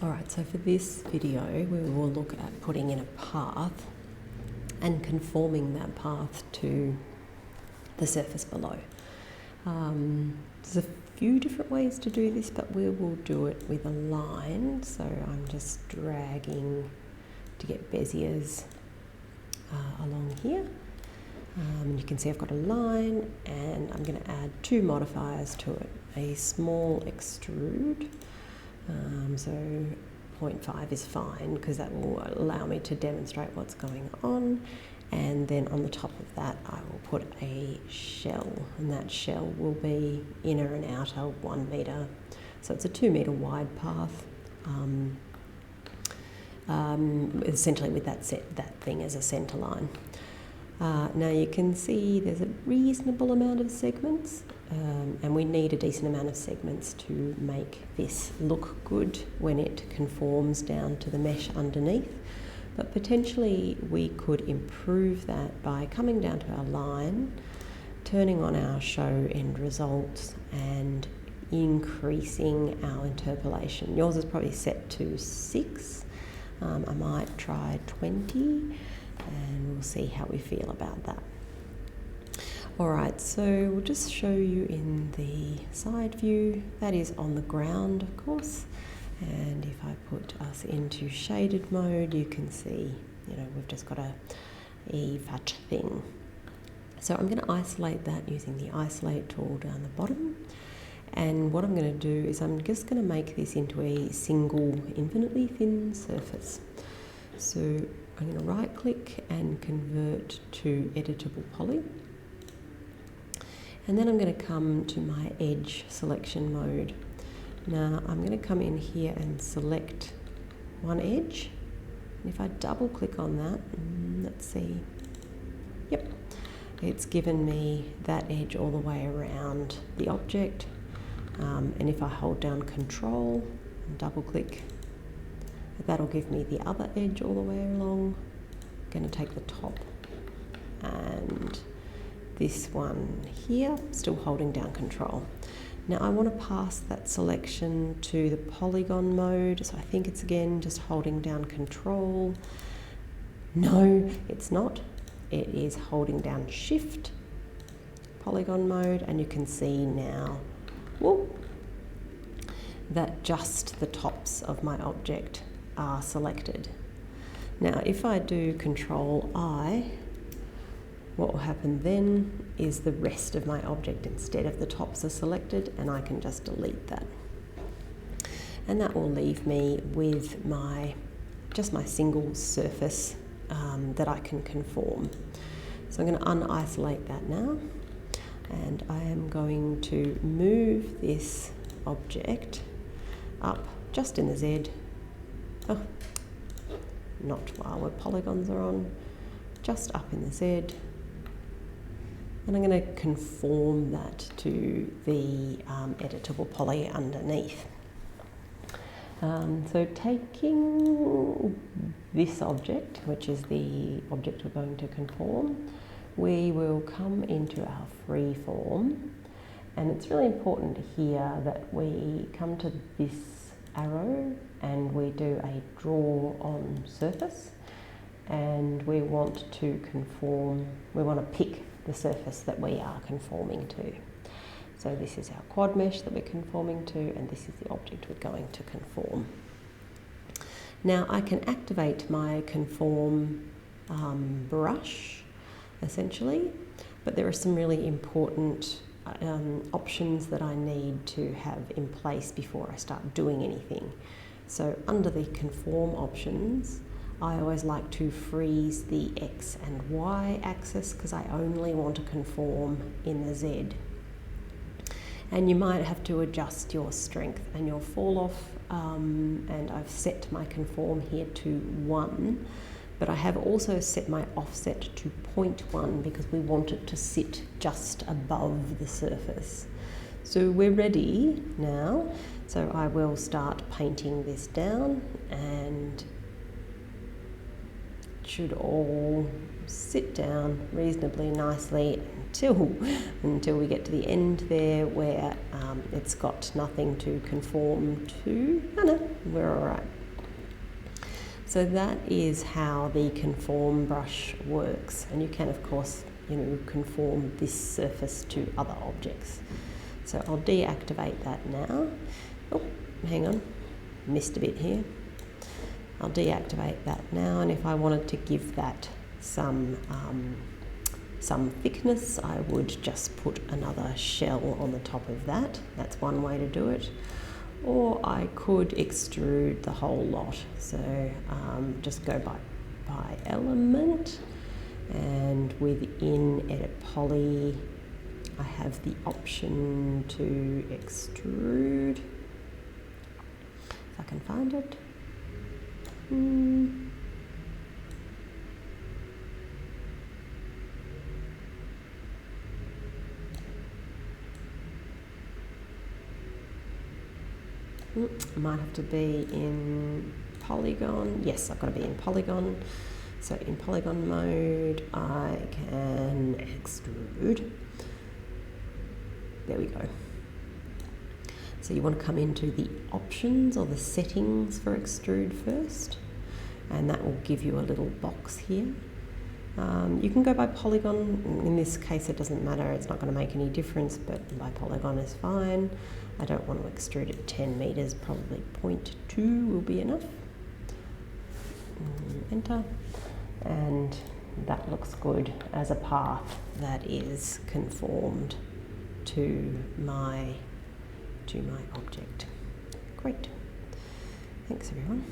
Alright, so for this video we will look at putting in a path and conforming that path to the surface below. There's a few different ways to do this, but we will do it with a line. So I'm just dragging to get Beziers along here. You can see I've got a line, and I'm going to add two modifiers to it. A small extrude, so 0.5 is fine because that will allow me to demonstrate what's going on. And then on the top of that I will put a shell, and that shell will be inner and outer 1 metre. So it's a 2 metre wide path, essentially with that thing as a centre line. Now you can see there's a reasonable amount of segments, and we need a decent amount of segments to make this look good when it conforms down to the mesh underneath. But potentially we could improve that by coming down to our line, turning on our show end results and increasing our interpolation. Yours is probably set to 6. I might try 20. And we'll see how we feel about that. Alright, so we'll just show you in the side view. That is on the ground, of course. And if I put us into shaded mode, you can see, we've just got a fat thing. So I'm going to isolate that using the isolate tool down the bottom. And what I'm going to do is I'm just going to make this into a single infinitely thin surface. So I'm going to right click and convert to editable poly, and then I'm going to come to my edge selection mode. Now I'm going to come in here and select one edge, and if I double click on that, let's see, yep, it's given me that edge all the way around the object, and if I hold down Control and double click, that'll give me the other edge all the way along. I'm going to take the top and this one here, still holding down Control. Now I want to pass that selection to the polygon mode, so I think it's again just holding down Control. No, it's not. It is holding down Shift, polygon mode, and you can see now, whoop, that just the tops of my object are selected. Now if I do Control I, what will happen then is the rest of my object instead of the tops are selected, and I can just delete that. And that will leave me with just my single surface that I can conform. So I'm going to unisolate that now, and I am going to move this object up just in the Z. Oh, not while my polygons are on, just up in the Z, and I'm going to conform that to the editable poly underneath. So taking this object, which is the object we're going to conform, we will come into our free form, and it's really important here that we come to this arrow and we do a draw on surface, and we want to conform, we want to pick the surface that we are conforming to. So this is our quad mesh that we're conforming to, and this is the object we're going to conform. Now I can activate my conform brush essentially, but there are some really important options that I need to have in place before I start doing anything. So under the conform options, I always like to freeze the X and Y axis because I only want to conform in the Z. And you might have to adjust your strength and your fall off, and I've set my conform here to 1, but I have also set my offset to 0.1 because we want it to sit just above the surface. So we're ready now, so I will start painting this down and should all sit down reasonably nicely until we get to the end there where it's got nothing to conform to. Oh no, we're all right. So that is how the conform brush works, and you can of course, you know, conform this surface to other objects. So I'll deactivate that now. Oh, hang on, missed a bit here. I'll deactivate that now, and if I wanted to give that some thickness, I would just put another shell on the top of that. That's one way to do it. Or I could extrude the whole lot. So just go by element, and within editpoly, I have the option to extrude. If I can find it. Might have to be in polygon. Yes, I've got to be in polygon. So in polygon mode, I can extrude. There we go. So you want to come into the options or the settings for extrude first, and that will give you a little box here. You can go by polygon. In this case it doesn't matter, it's not going to make any difference, but by polygon is fine. I don't want to extrude at 10 meters, probably 0.2 will be enough. Enter, and that looks good as a path that is conformed to my object. Great. Thanks everyone.